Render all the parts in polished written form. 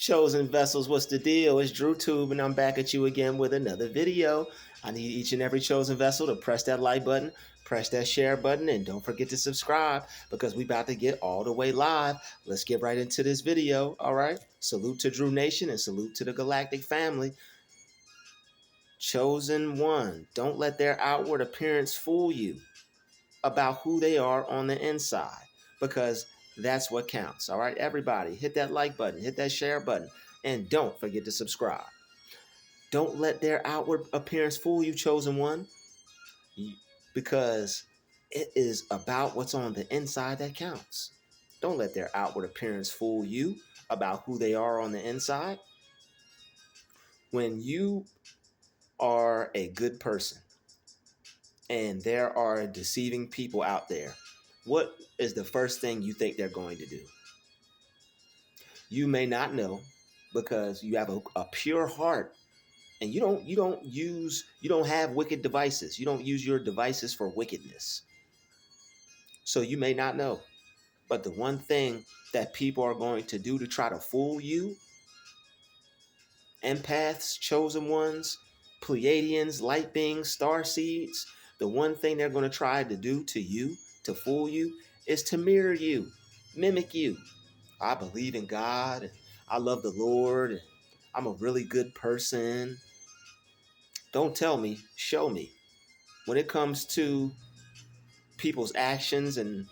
Chosen vessels, what's the deal? It's Druuill, and I'm back at you again with another video. I need each and every chosen vessel to press that like button, press that share button, and don't forget to subscribe because we about to get all the way live. Let's get right into this video, all right? Salute to Drew Nation and salute to the Galactic family. Chosen one, don't let their outward appearance fool you about who they are on the inside, because that's what counts. All right, everybody, hit that like button, hit that share button, and don't forget to subscribe. Don't let their outward appearance fool you, chosen one, because it is about what's on the inside that counts. Don't let their outward appearance fool you about who they are on the inside. When you are a good person and there are deceiving people out there, what is the first thing you think they're going to do? You may not know because you have a pure heart and you don't have wicked devices. You don't use your devices for wickedness. So you may not know. But the one thing that people are going to do to try to fool you, empaths, chosen ones, Pleiadians, light beings, star seeds, the one thing they're going to try to do to you, to fool you, is to mirror you, mimic you. I believe in God, and I love the Lord, and I'm a really good person. Don't tell me, show me. When it comes to people's actions and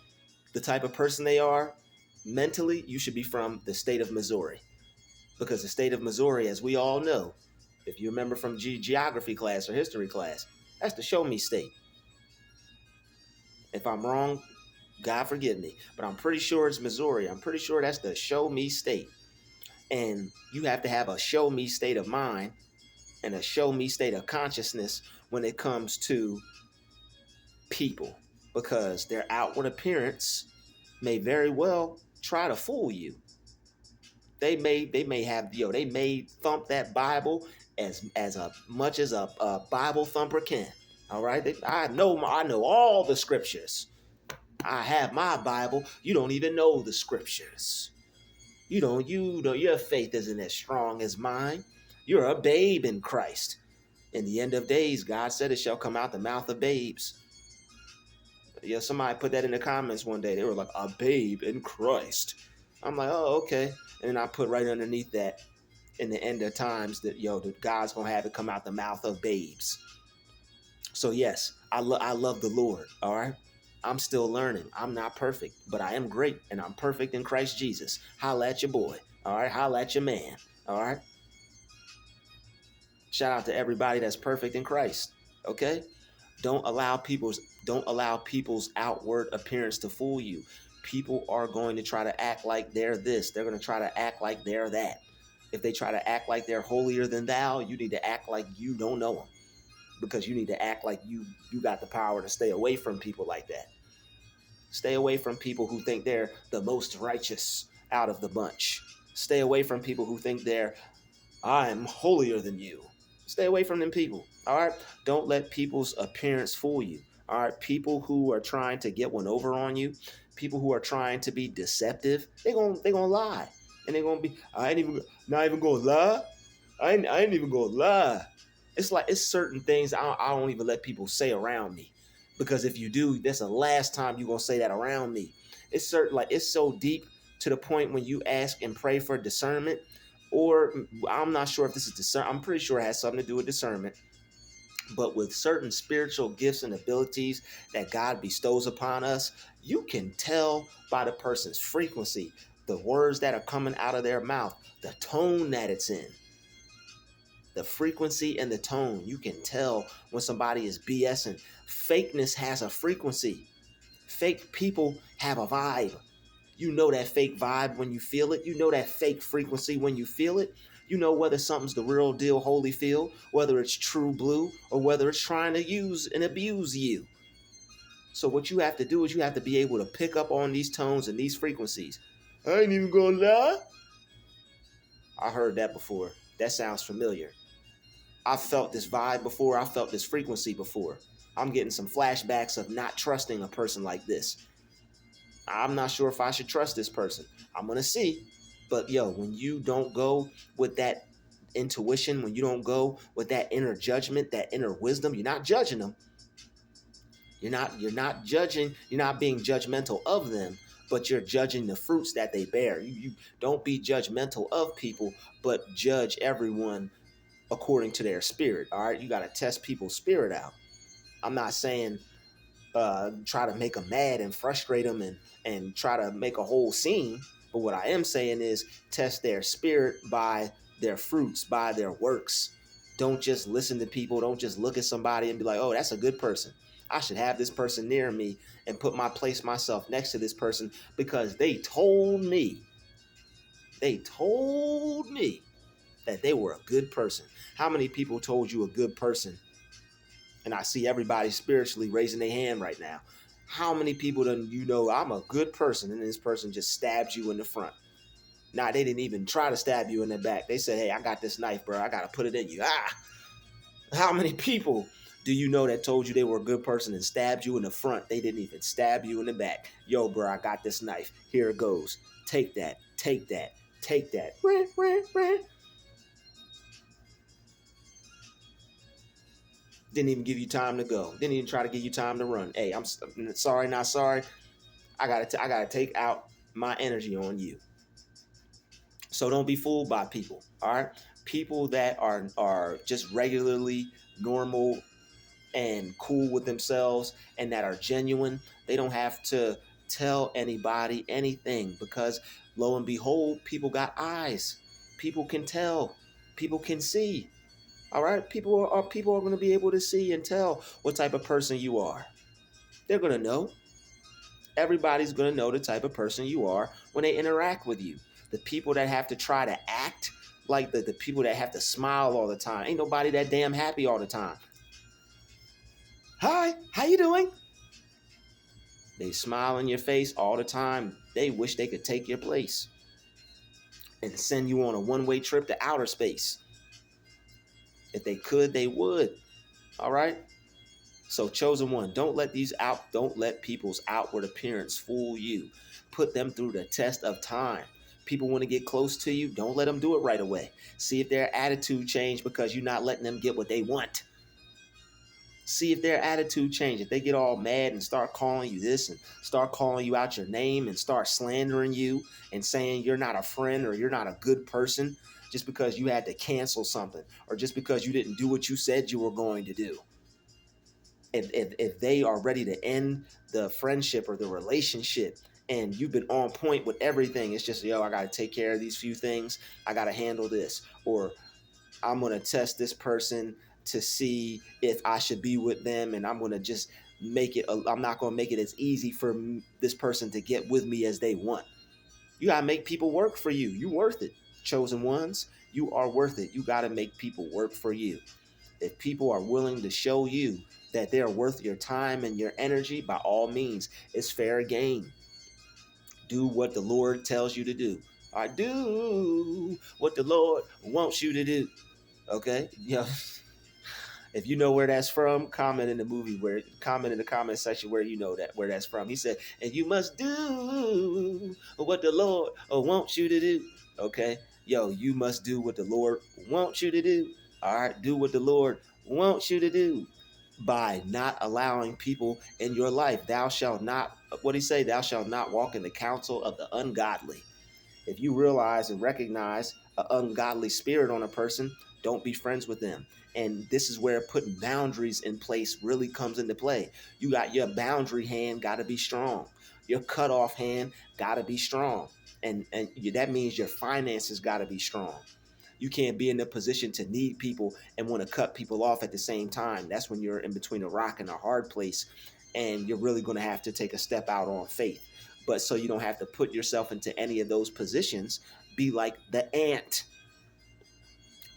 the type of person they are, mentally, you should be from the state of Missouri. Because the state of Missouri, as we all know, if you remember from geography class or history class, that's the show me state. If I'm wrong, God forgive me, but I'm pretty sure it's Missouri. I'm pretty sure that's the show me state. And you have to have a show me state of mind and a show me state of consciousness when it comes to people, because their outward appearance may very well try to fool you. They may have, they may thump that Bible as much as a Bible thumper can. All right, I know all the scriptures. I have my Bible. You don't even know the scriptures. Your faith isn't as strong as mine. You're a babe in Christ. In the end of days, God said it shall come out the mouth of babes. Yeah, somebody put that in the comments one day. They were like, a babe in Christ. I'm like, oh, okay. And then I put right underneath that, in the end of times, that God's gonna have it come out the mouth of babes. So yes, I love the Lord. All right, I'm still learning. I'm not perfect, but I am great, and I'm perfect in Christ Jesus. Holla at your boy. All right, holla at your man. All right. Shout out to everybody that's perfect in Christ. Okay. Don't allow people's outward appearance to fool you. People are going to try to act like they're this. They're going to try to act like they're that. If they try to act like they're holier than thou, you need to act like you don't know them, because you need to act like you got the power to stay away from people like that. Stay away from people who think they're the most righteous out of the bunch. Stay away from people who think I'm holier than you. Stay away from them people. All right. Don't let people's appearance fool you. All right. People who are trying to get one over on you, people who are trying to be deceptive, they're gonna lie. And they're gonna be, not even gonna lie. I ain't even gonna lie. It's like, it's certain things I don't even let people say around me, because if you do, that's the last time you're gonna say that around me. It's certain, like, it's so deep to the point when you ask and pray for discernment, or I'm not sure if this is discernment. I'm pretty sure it has something to do with discernment. But with certain spiritual gifts and abilities that God bestows upon us, you can tell by the person's frequency, the words that are coming out of their mouth, the tone that it's in. The frequency and the tone. You can tell when somebody is BSing. Fakeness has a frequency. Fake people have a vibe. You know that fake vibe when you feel it. You know that fake frequency when you feel it. You know whether something's the real deal Holyfield, whether it's true blue, or whether it's trying to use and abuse you. So what you have to do is you have to be able to pick up on these tones and these frequencies. I ain't even gonna lie. I heard that before. That sounds familiar. I felt this vibe before. I felt this frequency before. I'm getting some flashbacks of not trusting a person like this. I'm not sure if I should trust this person. I'm going to see. But yo, when you don't go with that intuition, when you don't go with that inner judgment, that inner wisdom, you're not judging them. You're not judging, you're not being judgmental of them, but you're judging the fruits that they bear. You don't be judgmental of people, but judge everyone according to their spirit. All right. You got to test people's spirit out. I'm not saying try to make them mad and frustrate them and try to make a whole scene. But what I am saying is test their spirit by their fruits, by their works. Don't just listen to people. Don't just look at somebody and be like, oh, that's a good person. I should have this person near me and place myself next to this person because they told me that they were a good person. How many people told you a good person? And I see everybody spiritually raising their hand right now. How many people do you know I'm a good person and this person just stabs you in the front? Nah, they didn't even try to stab you in the back. They said, hey, I got this knife, bro. I got to put it in you. How many people do you know that told you they were a good person and stabbed you in the front? They didn't even stab you in the back. Yo, bro, I got this knife. Here it goes. Take that. Take that. Take that. Didn't even give you time to go. Didn't even try to give you time to run. Hey, I'm sorry, not sorry. I gotta take out my energy on you. So don't be fooled by people. All right, people that are just regularly normal and cool with themselves and that are genuine. They don't have to tell anybody anything because lo and behold, people got eyes. People can tell. People can see. All right, people are going to be able to see and tell what type of person you are. They're going to know. Everybody's going to know the type of person you are when they interact with you. The people that have to try to act like the people that have to smile all the time. Ain't nobody that damn happy all the time. Hi, how you doing? They smile in your face all the time. They wish they could take your place and send you on a one-way trip to outer space. If they could, they would. All right? So chosen one, don't let people's outward appearance fool you. Put them through the test of time. People want to get close to you, don't let them do it right away. See if their attitude change because you're not letting them get what they want. See if their attitude change. If they get all mad and start calling you this and start calling you out your name and start slandering you and saying you're not a friend or you're not a good person just because you had to cancel something or just because you didn't do what you said you were going to do. If they are ready to end the friendship or the relationship and you've been on point with everything, it's just, yo, I got to take care of these few things. I got to handle this. Or I'm going to test this person to see if I should be with them. And I'm going to just I'm not going to make it as easy for this person to get with me as they want. You got to make people work for you. You worth it. Chosen ones, you are worth it. You got to make people work for you. If people are willing to show you that they're worth your time and your energy, by all means, it's fair game. Do what the Lord tells you to do. I do what the Lord wants you to do. Okay? Yeah. If you know where that's from, comment in the comment section where you know where that's from. He said, and you must do what the Lord wants you to do. Okay? Yo, you must do what the Lord wants you to do. All right? Do what the Lord wants you to do by not allowing people in your life. Thou shalt not, what did he say? Thou shalt not walk in the counsel of the ungodly. If you realize and recognize an ungodly spirit on a person, don't be friends with them. And this is where putting boundaries in place really comes into play. You got your boundary hand got to be strong. Your cutoff hand got to be strong. And that means your finances got to be strong. You can't be in a position to need people and want to cut people off at the same time. That's when you're in between a rock and a hard place, and you're really going to have to take a step out on faith. But so you don't have to put yourself into any of those positions, be like the ant.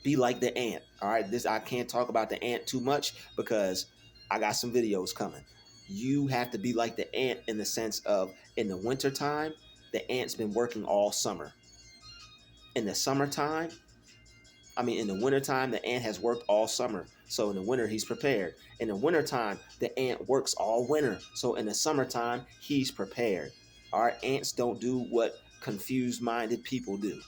Be like the ant. All right, I can't talk about the ant too much because I got some videos coming. You have to be like the ant in the sense of in the wintertime, the ant's been working all summer. In the wintertime, the ant has worked all summer. So in the winter, he's prepared. In the wintertime, the ant works all winter. So in the summertime, he's prepared. All right, ants don't do what confused-minded people do.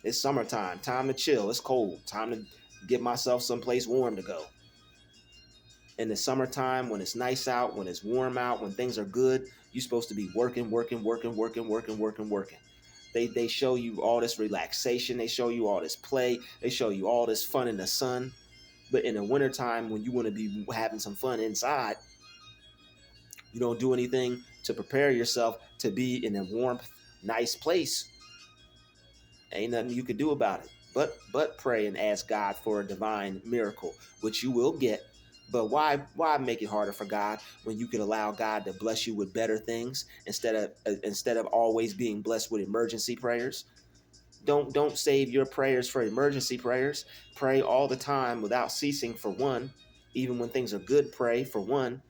It's summertime, time to chill. It's cold, time to get myself someplace warm to go. In the summertime, when it's nice out, when it's warm out, when things are good, you're supposed to be working, working, working, working, working, working, working. They show you all this relaxation. They show you all this play. They show you all this fun in the sun. But in the wintertime, when you want to be having some fun inside, you don't do anything to prepare yourself to be in a warm, nice place. Ain't nothing you could do about it. But pray and ask God for a divine miracle, which you will get. But why make it harder for God when you could allow God to bless you with better things instead of always being blessed with emergency prayers? Don't save your prayers for emergency prayers. Pray all the time without ceasing, for one. Even when things are good, pray, for one.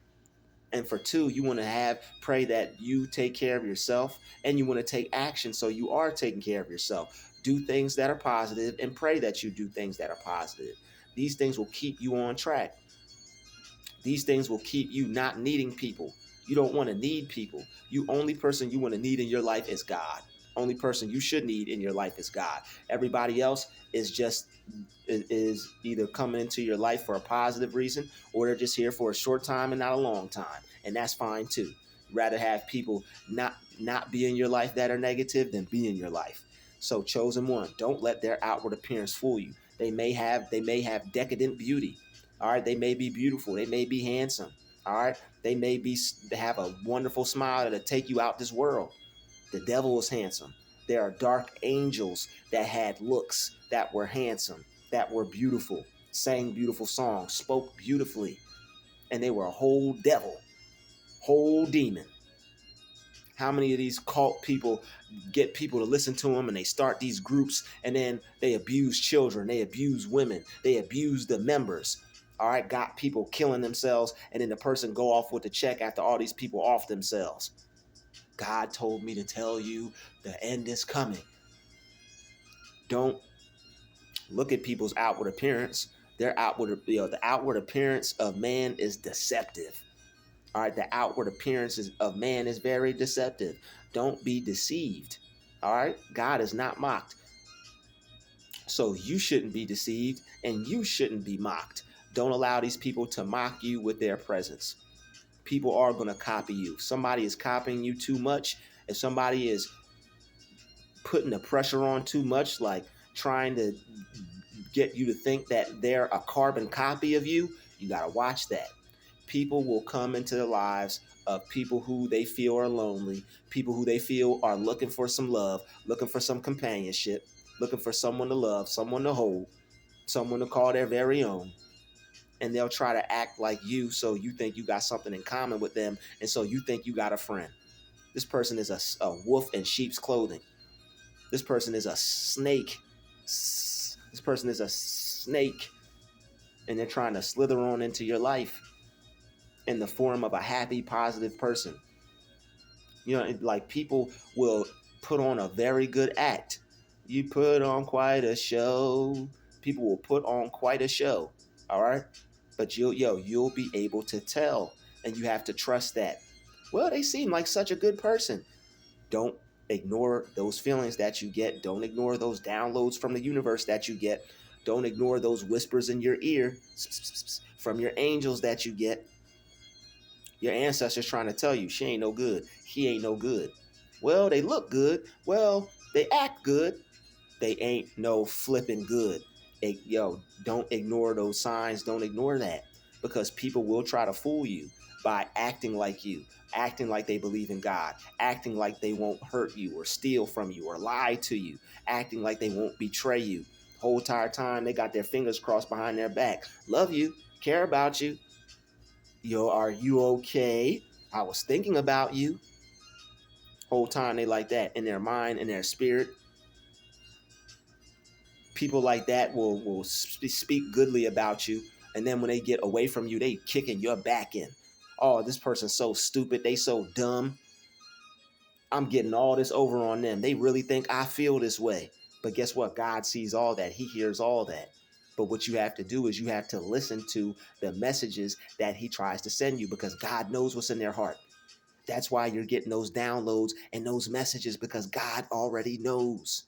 And for two, you want to pray that you take care of yourself, and you want to take action so you are taking care of yourself. Do things that are positive and pray that you do things that are positive. These things will keep you on track. These things will keep you not needing people. You don't want to need people. Only person you want to need in your life is God. Only person you should need in your life is God. Everybody else is either coming into your life for a positive reason, or they're just here for a short time and not a long time. And that's fine too. Rather have people not be in your life that are negative than be in your life. So chosen one, don't let their outward appearance fool you. They may have decadent beauty. All right, they may be beautiful, they may be handsome. All right, they may have a wonderful smile that'll take you out this world. The devil is handsome. There are dark angels that had looks that were handsome, that were beautiful, sang beautiful songs, spoke beautifully, and they were a whole devil, whole demon. How many of these cult people get people to listen to them, and they start these groups, and then they abuse children, they abuse women, they abuse the members? All right, got people killing themselves, and then the person go off with the check after all these people off themselves. God told me to tell you the end is coming. Don't look at people's outward appearance. The outward appearance of man is deceptive. All right, the outward appearances of man is very deceptive. Don't be deceived. All right, God is not mocked. So you shouldn't be deceived, and you shouldn't be mocked. Don't allow these people to mock you with their presence. People are going to copy you. If somebody is copying you too much, if somebody is putting the pressure on too much, like trying to get you to think that they're a carbon copy of you, you got to watch that. People will come into the lives of people who they feel are lonely, people who they feel are looking for some love, looking for some companionship, looking for someone to love, someone to hold, someone to call their very own. And they'll try to act like you, so you think you got something in common with them, and so you think you got a friend. This person is a wolf in sheep's clothing. This person is a snake. This person is a snake, and they're trying to slither on into your life in the form of a happy, positive person. You know, like people will put on a very good act. You put on quite a show. People will put on quite a show. All right, but you'll be able to tell, and you have to trust that. Well, they seem like such a good person. Don't ignore those feelings that you get. Don't ignore those downloads from the universe that you get. Don't ignore those whispers in your ear from your angels that you get. Your ancestors trying to tell you she ain't no good. He ain't no good. Well, they look good. Well, they act good. They ain't no flipping good. Don't ignore those signs. Don't ignore that, because people will try to fool you by acting like you, acting like they believe in God, acting like they won't hurt you or steal from you or lie to you, acting like they won't betray you. Whole entire time they got their fingers crossed behind their back. Love you, care about you. Are you okay? I was thinking about you. Whole time they like that in their mind, in their spirit. People like that will speak goodly about you, and then when they get away from you, they kicking your back in. Oh, this person's so stupid. They so dumb. I'm getting all this over on them. They really think I feel this way. But guess what? God sees all that. He hears all that. But what you have to do is you have to listen to the messages that he tries to send you, because God knows what's in their heart. That's why you're getting those downloads and those messages, because God already knows.